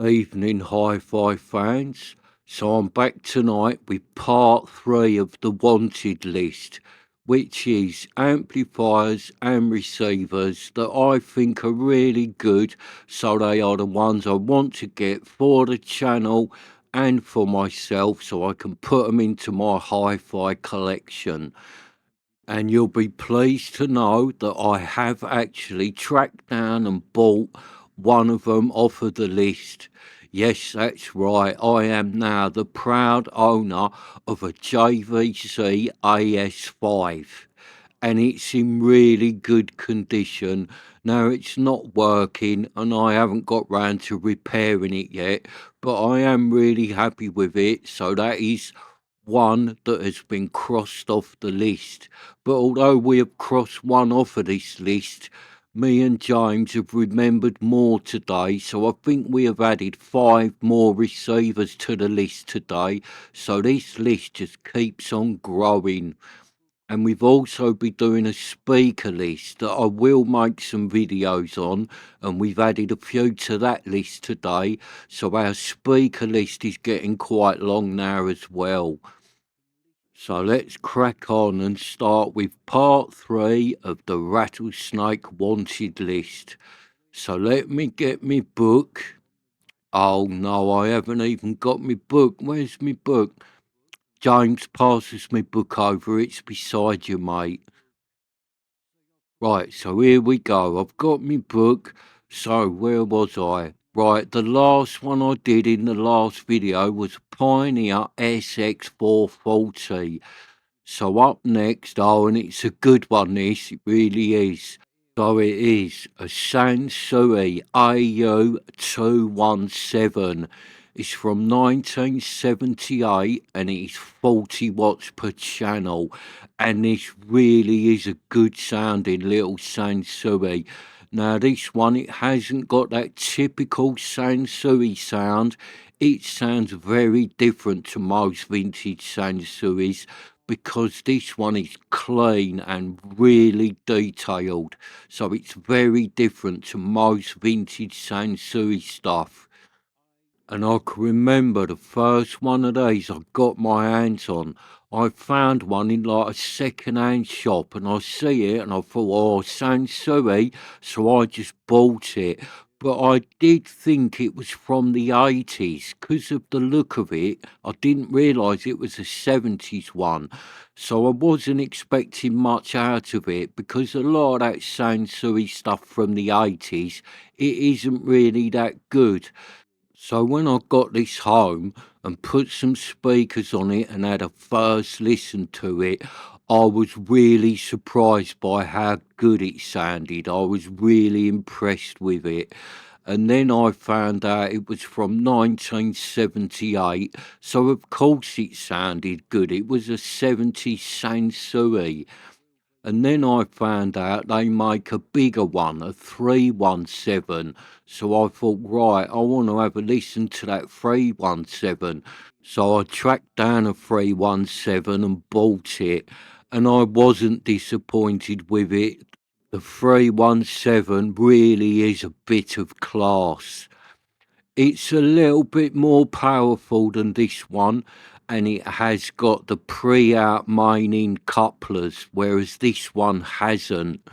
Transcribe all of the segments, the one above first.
Evening hi-fi fans. So I'm back tonight with part 3 of the wanted list, which is amplifiers and receivers that I think are really good. So they are the ones I want to get for the channel and for myself so I can put them into my hi-fi collection. And you'll be pleased to know that I have actually tracked down and bought one of them off of the list. Yes, that's right. I am now the proud owner of a JVC AS5, and it's in really good condition. Now, it's not working and I haven't got round to repairing it yet, but I am really happy with it. So that is one that has been crossed off the list. But although we have crossed one off of this list, me and James have remembered more today, so I think we have added 5 more receivers to the list today. So this list just keeps on growing. And we've also been doing a speaker list that I will make some videos on, and we've added a few to that list today. So our speaker list is getting quite long now as well. So let's crack on and start with part 3 of the Rattlesnake Wanted list. So let me get me book. Oh no, I haven't even got me book. Where's me book? James, passes me book over. It's beside you, mate. Right, so here we go. I've got me book. So where was I? Right, the last one I did in the last video was Pioneer SX440. So up next, oh, and it's a good one, this, it really is. So it is a Sansui AU217. It's from 1978 and it's 40 watts per channel. And this really is a good sounding little Sansui. Now this one, it hasn't got that typical Sansui sound. It sounds very different to most vintage Sansuis, because this one is clean and really detailed. So it's very different to most vintage Sansui stuff. And I can remember the first one of these I got my hands on. I found one in like a second-hand shop and I see it and I thought, oh, Sansui. So I just bought it. But I did think it was from the 80s because of the look of it. I didn't realise it was a 70s one. So I wasn't expecting much out of it because a lot of that Sansui stuff from the 80s, it isn't really that good. So when I got this home and put some speakers on it and had a first listen to it, I was really surprised by how good it sounded. I was really impressed with it. And then I found out it was from 1978, so of course it sounded good. It was a 70s Sansui. And then I found out they make a bigger one, a 317. So I thought, right, I want to have a listen to that 317. So I tracked down a 317 and bought it. And I wasn't disappointed with it. The 317 really is a bit of class. It's a little bit more powerful than this one, and it has got the pre-out mining couplers, whereas this one hasn't.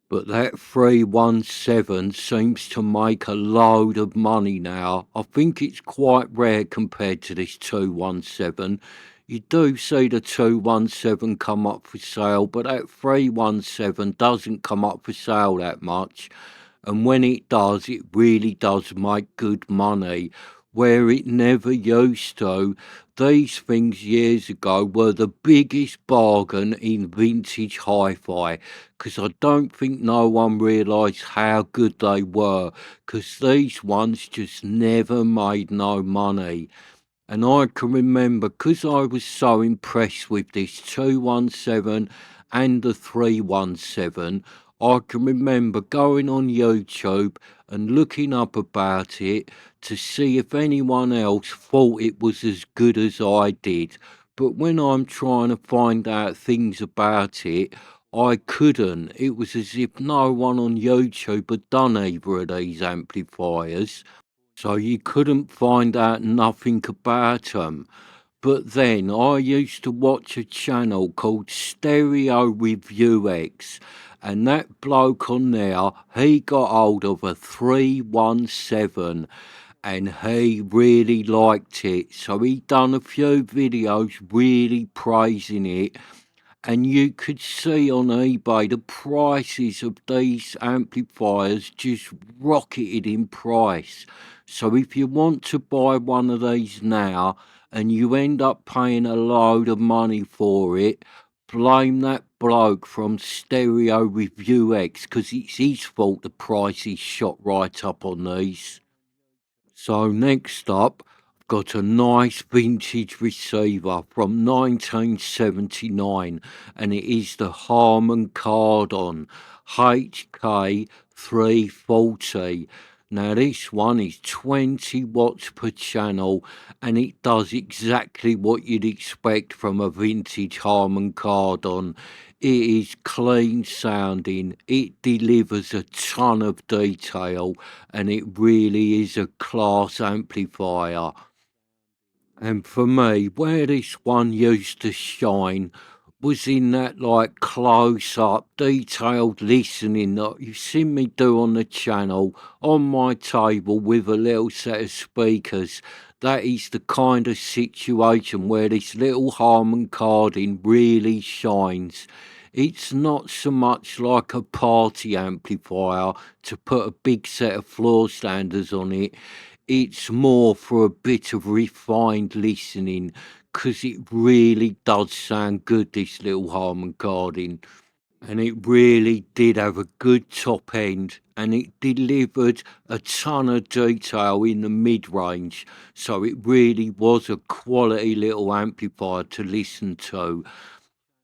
But that 317 seems to make a load of money now. I think it's quite rare compared to this 217. You do see the 217 come up for sale, but that 317 doesn't come up for sale that much. And when it does, it really does make good money, where it never used to. These things years ago were the biggest bargain in vintage hi-fi, because I don't think no one realised how good they were, because these ones just never made no money. And I can remember, because I was so impressed with this 217 and the 317, I can remember going on YouTube and looking up about it to see if anyone else thought it was as good as I did. But when I'm trying to find out things about it, I couldn't. It was as if no one on YouTube had done either of these amplifiers. so you couldn't find out nothing about them. But then I used to watch a channel called Stereo Review X, and that bloke on there, he got hold of a 317 and he really liked it. So he done a few videos really praising it, and you could see on eBay the prices of these amplifiers just rocketed in price. So if you want to buy one of these now and you end up paying a load of money for it, blame that bloke from Stereo Review X, because it's his fault the price is shot right up on these. So next up, I've got a nice vintage receiver from 1979, and it is the Harman Kardon HK340. Now this one is 20 watts per channel, and it does exactly what you'd expect from a vintage Harman Kardon. It is clean sounding, it delivers a ton of detail, and it really is a class amplifier. And for me, where this one used to shine was in that like close up, detailed listening that you've seen me do on the channel on my table with a little set of speakers. That is the kind of situation where this little Harman Kardon really shines. It's not so much like a party amplifier to put a big set of floor standers on it. It's more for a bit of refined listening, 'cause it really does sound good, this little Harman Kardon. And it really did have a good top end, and it delivered a ton of detail in the mid-range, so it really was a quality little amplifier to listen to.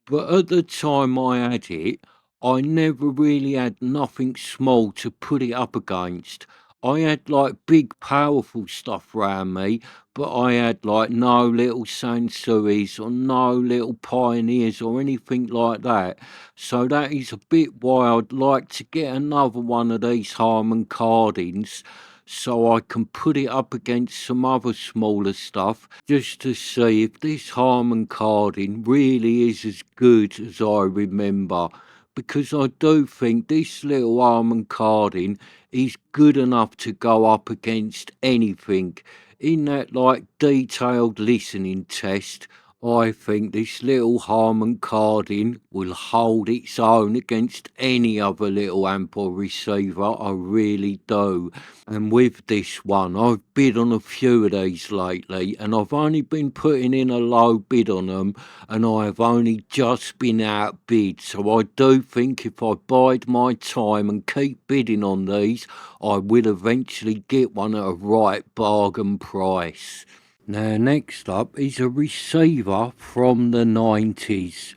But at the time I had it, I never really had nothing small to put it up against. I had like big powerful stuff round me, but I had like no little Sansuis or no little Pioneers or anything like that. So that is a bit why I'd like to get another one of these Harman Kardons, so I can put it up against some other smaller stuff, just to see if this Harman Kardon really is as good as I remember. Because I do think this little Harman Kardon is good enough to go up against anything. In that like detailed listening test, I think this little Harman Kardon will hold its own against any other little amp or receiver. I really do. And with this one, I've bid on a few of these lately, and I've only been putting in a low bid on them, and I've only just been outbid. So I do think if I bide my time and keep bidding on these, I will eventually get one at a right bargain price. Now, next up is a receiver from the 90s.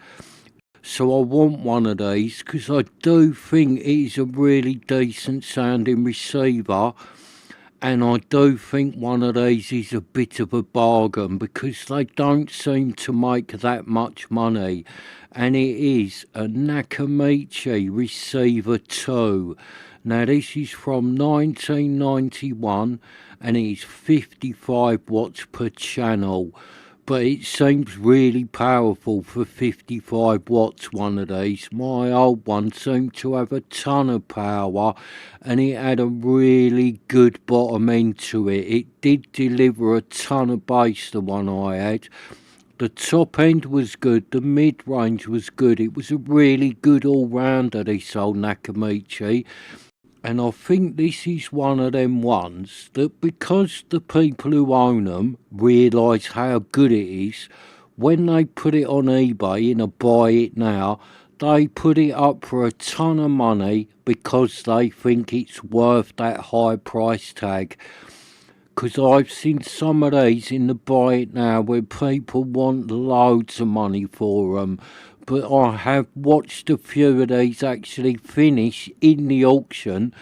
So I want one of these because I do think it is a really decent sounding receiver, and I do think one of these is a bit of a bargain because they don't seem to make that much money. And it is a Nakamichi Receiver 2. Now this is from 1991, and it is 55 watts per channel. But it seems really powerful for 55 watts, one of these. My old one seemed to have a ton of power, and it had a really good bottom end to it. It did deliver a ton of bass, the one I had. The top end was good, the mid-range was good. It was a really good all-rounder, this old Nakamichi. And I think this is one of them ones that, because the people who own them realise how good it is, when they put it on eBay in a buy it now, they put it up for a ton of money because they think it's worth that high price tag. Because I've seen some of these in the buy it now where people want loads of money for them. But I have watched a few of these actually finish in the auction,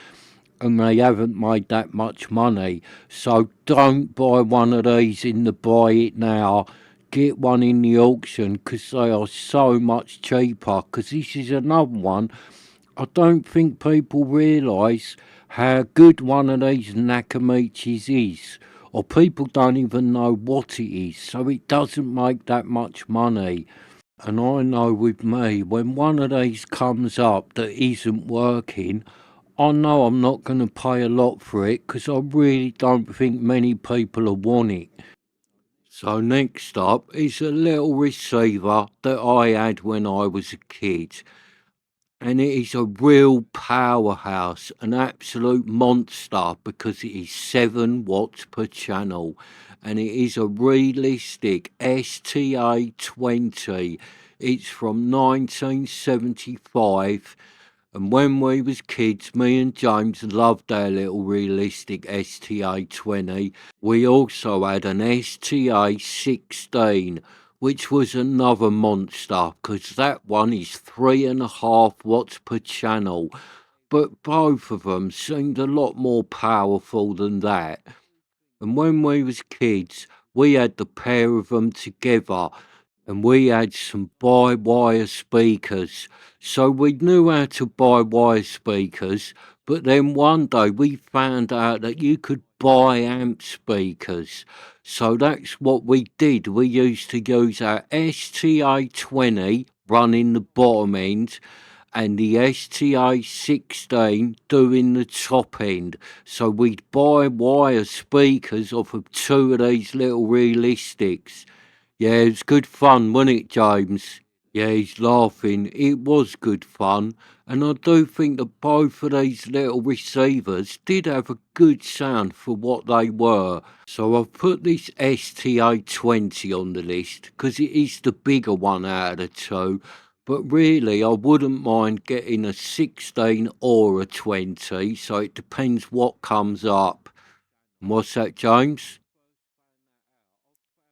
and they haven't made that much money. So don't buy one of these in the buy it now. Get one in the auction because they are so much cheaper. Because this is another one, I don't think people realise how good one of these Nakamichis is, or people don't even know what it is, so it doesn't make that much money. And I know with me, when one of these comes up that isn't working, I know I'm not going to pay a lot for it because I really don't think many people will want it. So next up is a little receiver that I had when I was a kid. And it is a real powerhouse, an absolute monster because it is 7 watts per channel. And it is a realistic STA 20. It's from 1975. And when we was kids, me and James loved our little realistic STA 20. We also had an STA 16, which was another monster, 'cause that one is 3.5 watts per channel. But both of them seemed a lot more powerful than that. And when we was kids, we had the pair of them together, and we had some by-wire speakers. So we knew how to buy wire speakers, but then one day we found out that you could buy amp speakers. So that's what we did. We used to use our STA 20 running the bottom end and the STA 16 doing the top end. So we'd buy wire speakers off of 2 of these little realistics. Yeah, it was good fun, wasn't it, James? Yeah, he's laughing. It was good fun, and I do think that both of these little receivers did have a good sound for what they were. So I've put this STA 20 on the list because it is the bigger one out of the two. But really, I wouldn't mind getting a 16 or a 20, so it depends what comes up. And what's that, James?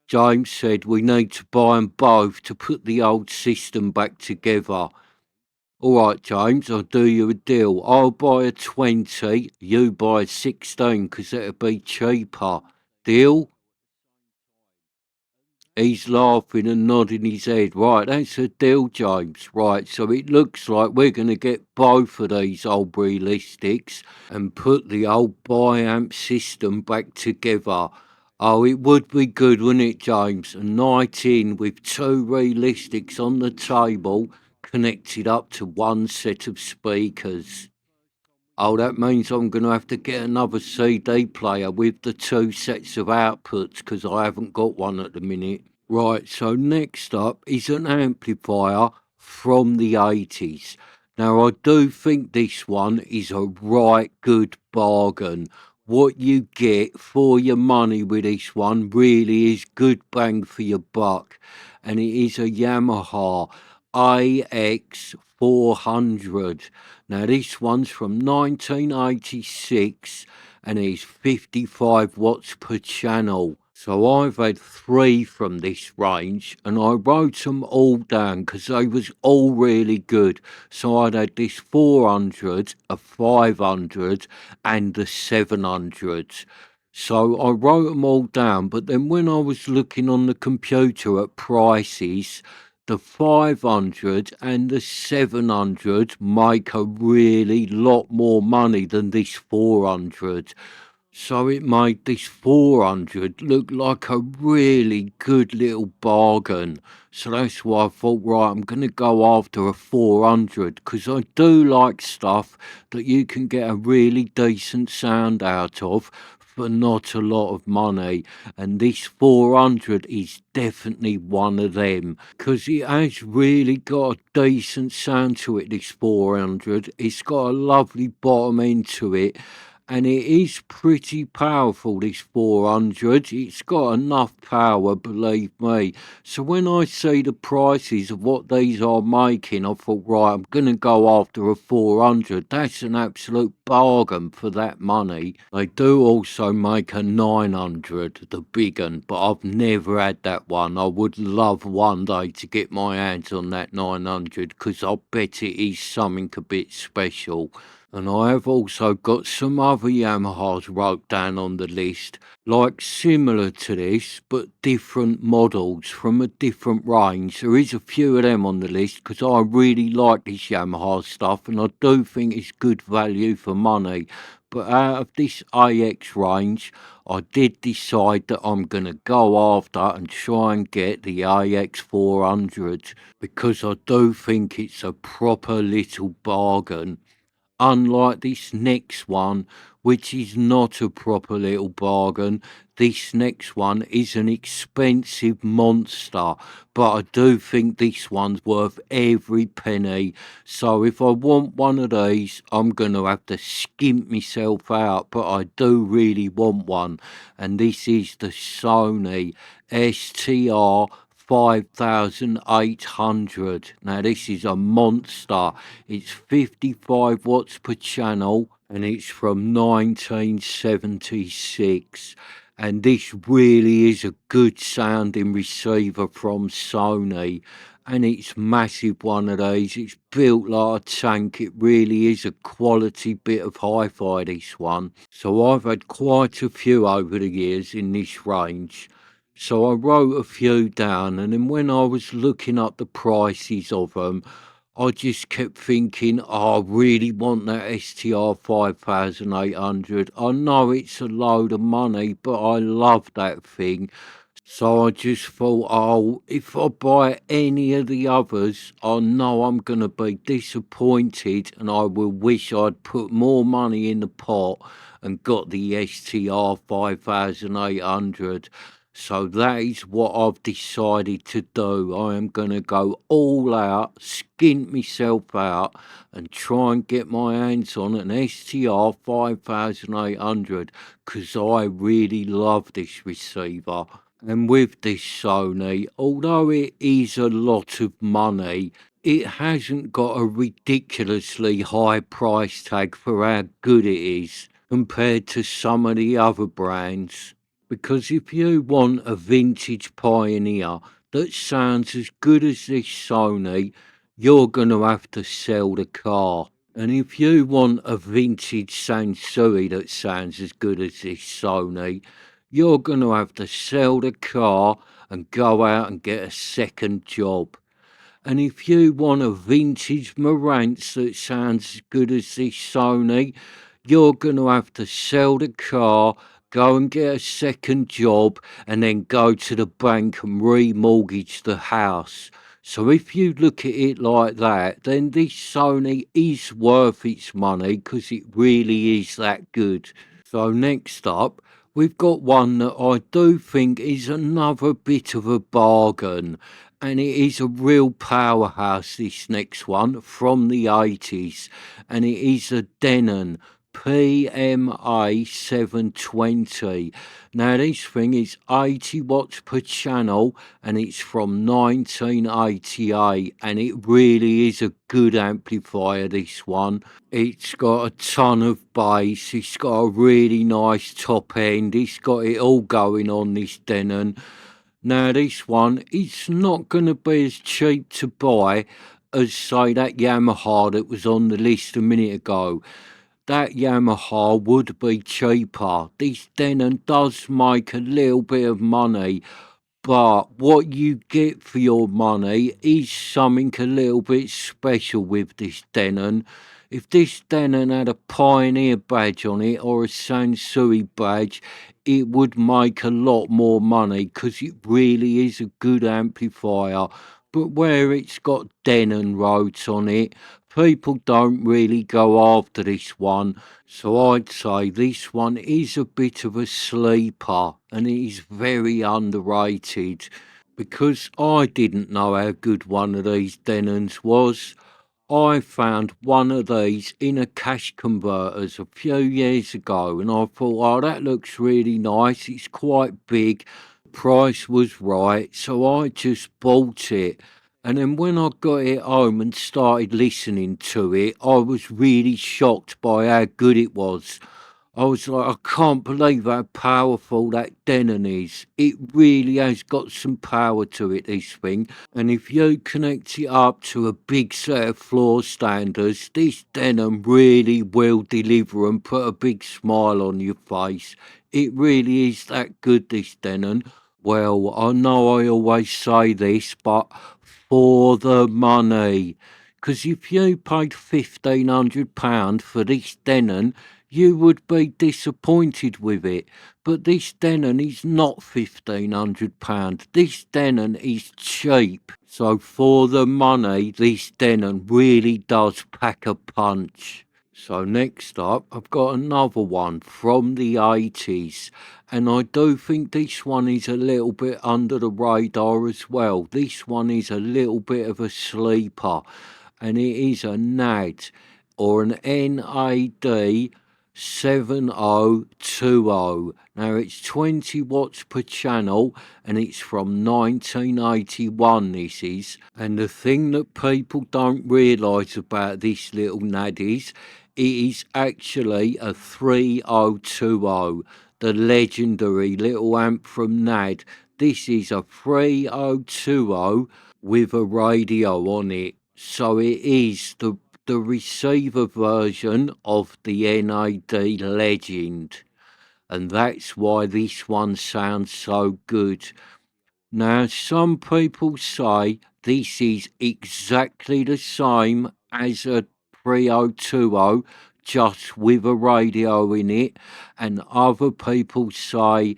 James said we need to buy 'em both to put the old system back together. All right, James, I'll do you a deal. I'll buy a 20, you buy a 16, 'cause it'll be cheaper. Deal? He's laughing and nodding his head. Right, that's a deal, James. Right, so it looks like we're going to get both of these old realistics and put the old bi-amp system back together. Oh, it would be good, wouldn't it, James? A night in with 2 realistics on the table connected up to one set of speakers. Oh, that means I'm going to have to get another CD player with the 2 sets of outputs because I haven't got one at the minute. Right, so next up is an amplifier from the 80s. Now, I do think this one is a right good bargain. What you get for your money with this one really is good bang for your buck. And it is a Yamaha AX 400. Now, this one's from 1986 and it's 55 watts per channel. So I've had 3 from this range and I wrote them all down because they was all really good. So I'd had this 400, a 500 and the 700. So I wrote them all down, but then when I was looking on the computer at prices, the 500 and the 700 make a really lot more money than this 400. So it made this 400 look like a really good little bargain. So that's why I thought, right, I'm going to go after a 400 because I do like stuff that you can get a really decent sound out of for not a lot of money. And this 400 is definitely one of them because it has really got a decent sound to it, this 400. It's got a lovely bottom end to it and it is pretty powerful, this 400. It's got enough power, believe me. So when I see the prices of what these are making, I thought, right, I'm going to go after a 400. That's an absolute bargain for that money. They do also make a 900, the big one, but I've never had that one. I would love one day to get my hands on that 900 because I bet it is something a bit special. And I have also got some other Yamahas wrote down on the list, like similar to this, but different models from a different range. There is a few of them on the list because I really like this Yamaha stuff and I do think it's good value for money. But out of this AX range, I did decide that I'm going to go after and try and get the AX 400 because I do think it's a proper little bargain. Unlike this next one, which is not a proper little bargain, this next one is an expensive monster, but I do think this one's worth every penny. So if I want one of these, I'm going to have to skimp myself out, but I do really want one. And this is the Sony STR 5800. Now this is a monster. It's 55 watts per channel and it's from 1976. And this really is a good sounding receiver from Sony. And it's massive one of these. It's built like a tank. It really is a quality bit of hi-fi, this one. So I've had quite a few over the years in this range. So I wrote a few down, and then when I was looking up the prices of them, I just kept thinking, oh, I really want that STR 5800. I know it's a load of money, but I love that thing. So I just thought, oh, if I buy any of the others, I know I'm going to be disappointed and I will wish I'd put more money in the pot and got the STR 5800. So that is what I've decided to do. I am going to go all out, skin myself out, and try and get my hands on an STR 5800 because I really love this receiver. And with this Sony, although it is a lot of money, it hasn't got a ridiculously high price tag for how good it is compared to some of the other brands. Because if you want a vintage Pioneer that sounds as good as this Sony, you're going to have to sell the car. And if you want a vintage Sansui that sounds as good as this Sony, you're going to have to sell the car and go out and get a second job. And if you want a vintage Marantz that sounds as good as this Sony, you're going to have to sell the car, go and get a second job, and then go to the bank and remortgage the house. So if you look at it like that, then this Sony is worth its money because it really is that good. So next up, we've got one that I do think is another bit of a bargain, and it is a real powerhouse, this next one, from the 80s, and it is a Denon PMA 720. Now this thing is 80 watts per channel and it's from 1988 and it really is a good amplifier, this one. It's got a ton of bass, it's got a really nice top end, it's got it all going on, this Denon. Now this one, it's not going to be as cheap to buy as say that Yamaha that was on the list a minute ago. That Yamaha would be cheaper. This Denon does make a little bit of money, but what you get for your money is something a little bit special with this Denon. If this Denon had a Pioneer badge on it or a Sansui badge, it would make a lot more money because it really is a good amplifier. But where it's got Denon roads on it, people don't really go after this one. So I'd say this one is a bit of a sleeper and it is very underrated because I didn't know how good one of these Denons was. I found one of these in a cash converters a few years ago and I thought, oh, that looks really nice. It's quite big. Price was right, so I just bought it. And then when I got it home and started listening to it, I was really shocked by how good it was. I was like, I can't believe how powerful that Denon is. It really has got some power to it, this thing. And if you connect it up to a big set of floor standers, this Denon really will deliver and put a big smile on your face. It really is that good, this Denon. Well, I know I always say this, but for the money. Because if you paid £1,500 for this Denon, you would be disappointed with it. But this Denon is not £1,500. This Denon is cheap. So for the money, this Denon really does pack a punch. So next up, I've got another one from the 80s, and I do think this one is a little bit under the radar as well. This one is a little bit of a sleeper, and it is a NAD, or an NAD 7020. Now it's 20 watts per channel, and it's from 1981 this is. And the thing that people don't realise about this little NAD is it is actually a 3020, the legendary little amp from NAD. This is a 3020 with a radio on it. So it is the receiver version of the NAD Legend, and that's why this one sounds so good. Now, some people say this is exactly the same as a 3020, just with a radio in it, and other people say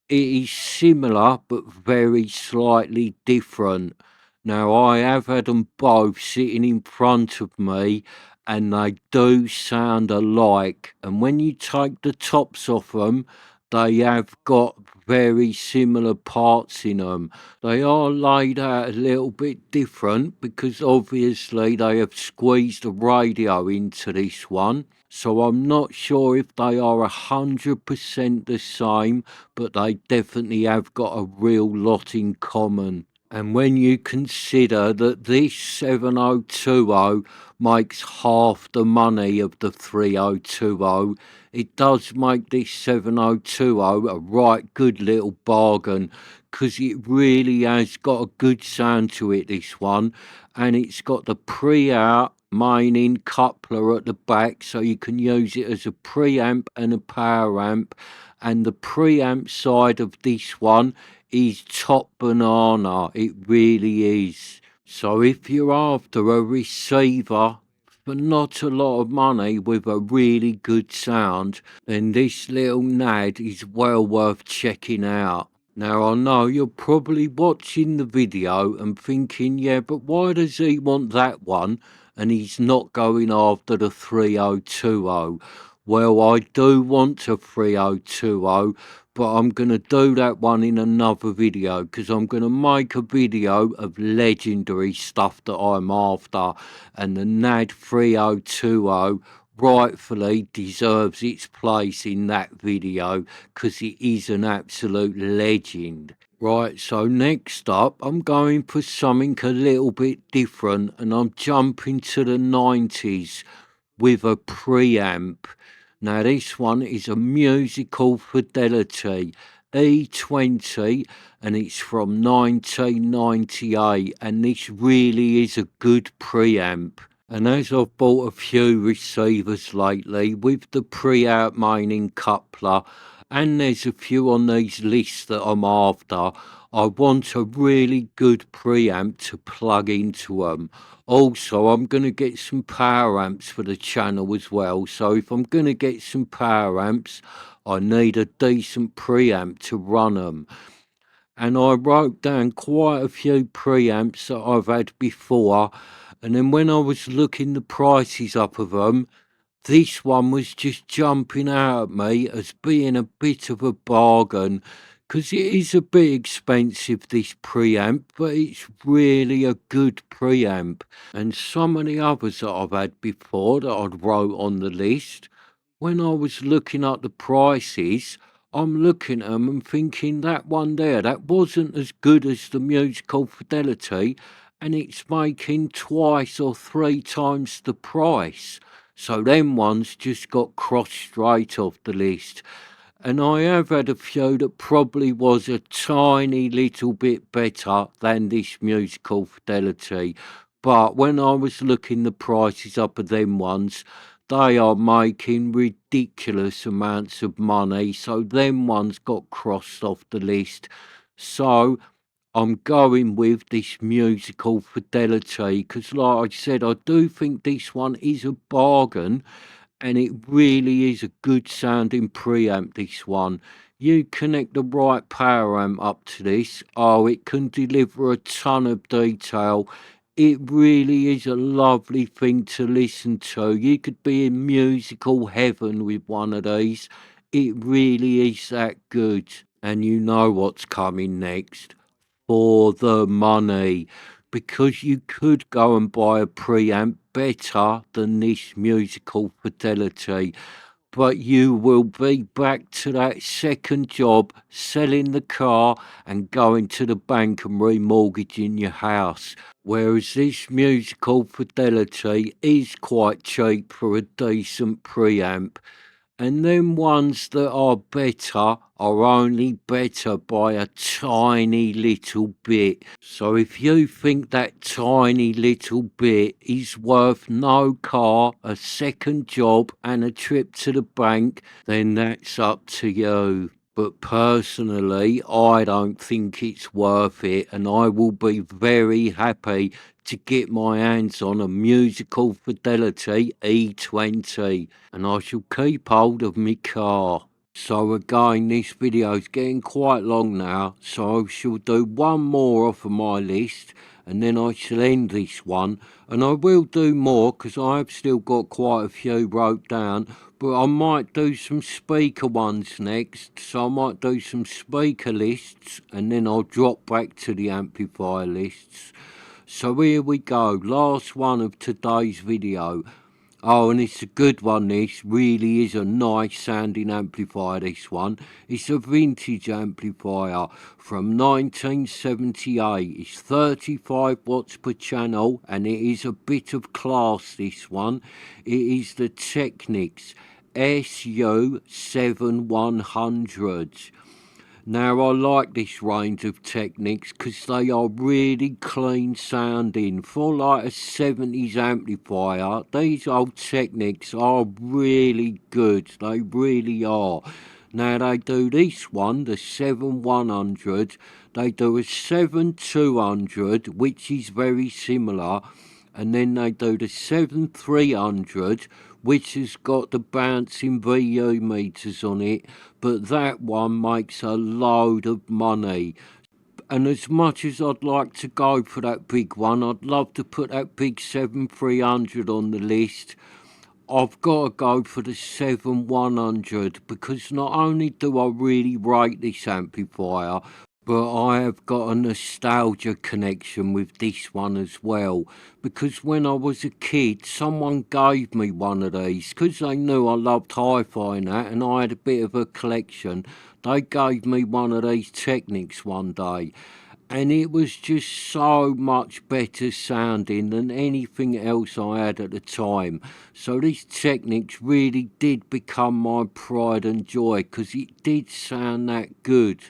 it is similar but very slightly different. Now, I have had them both sitting in front of me, and they do sound alike. And when you take the tops off them, they have got very similar parts in them. They are laid out a little bit different because obviously they have squeezed a radio into this one. So I'm not sure if they are 100% the same, but they definitely have got a real lot in common. And when you consider that this 7020 makes half the money of the 3020, it does make this 7020 a right good little bargain, because it really has got a good sound to it, this one. And it's got the pre-out main-in coupler at the back, so you can use it as a preamp and a power amp. And the preamp side of this one is top banana. It really is. So if you're after a receiver for not a lot of money with a really good sound, then this little NAD is well worth checking out. Now, I know you're probably watching the video and thinking, yeah, but why does he want that one and he's not going after the 3020? Well, I do want a 3020, but I'm going to do that one in another video, because I'm going to make a video of legendary stuff that I'm after, and the NAD 3020 rightfully deserves its place in that video, because it is an absolute legend. Right, so next up, I'm going for something a little bit different, and I'm jumping to the 90s with a preamp. Now, this one is a Musical Fidelity E20, and it's from 1998, and this really is a good preamp. And as I've bought a few receivers lately with the pre-out mining coupler, and there's a few on these lists that I'm after, I want a really good preamp to plug into them. Also, I'm going to get some power amps for the channel as well. So if I'm going to get some power amps, I need a decent preamp to run them. And I wrote down quite a few preamps that I've had before. And then when I was looking the prices up of them, this one was just jumping out at me as being a bit of a bargain, because it is a bit expensive, this preamp, but it's really a good preamp. And some of the others that I've had before that I'd wrote on the list, when I was looking at the prices, I'm looking at them and thinking that one there, that wasn't as good as the Musical Fidelity, and it's making twice or three times the price. So them ones just got crossed straight off the list. And I have had a few that probably was a tiny little bit better than this musical fidelity. But when I was looking the prices up of them ones, they are making ridiculous amounts of money. So them ones got crossed off the list. So I'm going with this musical fidelity because, like I said, I do think this one is a bargain and it really is a good sounding preamp, this one. You connect the right power amp up to this, oh, it can deliver a ton of detail. It really is a lovely thing to listen to. You could be in musical heaven with one of these. It really is that good. And you know what's coming next. For the money, because you could go and buy a preamp better than this musical fidelity, but you will be back to that second job, selling the car and going to the bank and remortgaging your house. Whereas this musical fidelity is quite cheap for a decent preamp. And them ones that are better are only better by a tiny little bit. So if you think that tiny little bit is worth no car, a second job, and a trip to the bank, then that's up to you. But personally, I don't think it's worth it, and I will be very happy to get my hands on a musical fidelity E20, and I shall keep hold of me car. So again, this video's getting quite long now, so I shall do one more off of my list, and then I shall end this one. And I will do more, because I have still got quite a few wrote down, but I might do some speaker ones next. So I might do some speaker lists, and then I'll drop back to the amplifier lists. So here we go, last one of today's video. Oh, and it's a good one, this. Really is a nice sounding amplifier, this one. It's a vintage amplifier from 1978. It's 35 watts per channel, and it is a bit of class, this one. It is the Technics SU7100. Now, I like this range of Technics because they are really clean sounding. For like a 70s amplifier, these old Technics are really good. They really are. Now, they do this one, the 7100. They do a 7200, which is very similar. And then they do the 7300, which has got the bouncing VU meters on it, but that one makes a load of money. And as much as I'd like to go for that big one, I'd love to put that big 7300 on the list. I've got to go for the 7100 because not only do I really rate this amplifier, but I have got a nostalgia connection with this one as well. Because when I was a kid, someone gave me one of these. Because they knew I loved hi-fi and that, and I had a bit of a collection, they gave me one of these Technics one day. And it was just so much better sounding than anything else I had at the time. So this Technics really did become my pride and joy because it did sound that good.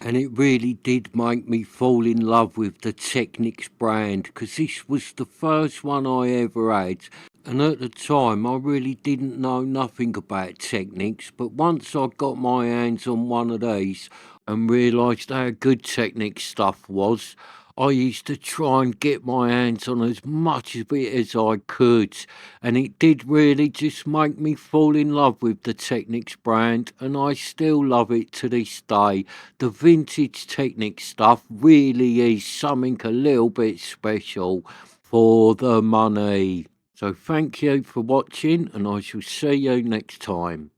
And it really did make me fall in love with the Technics brand because this was the first one I ever had. And at the time, I really didn't know nothing about Technics, but once I got my hands on one of these and realised how good Technics stuff was, I used to try and get my hands on as much of it as I could, and it did really just make me fall in love with the Technics brand, and I still love it to this day. The vintage Technics stuff really is something a little bit special for the money. So thank you for watching, and I shall see you next time.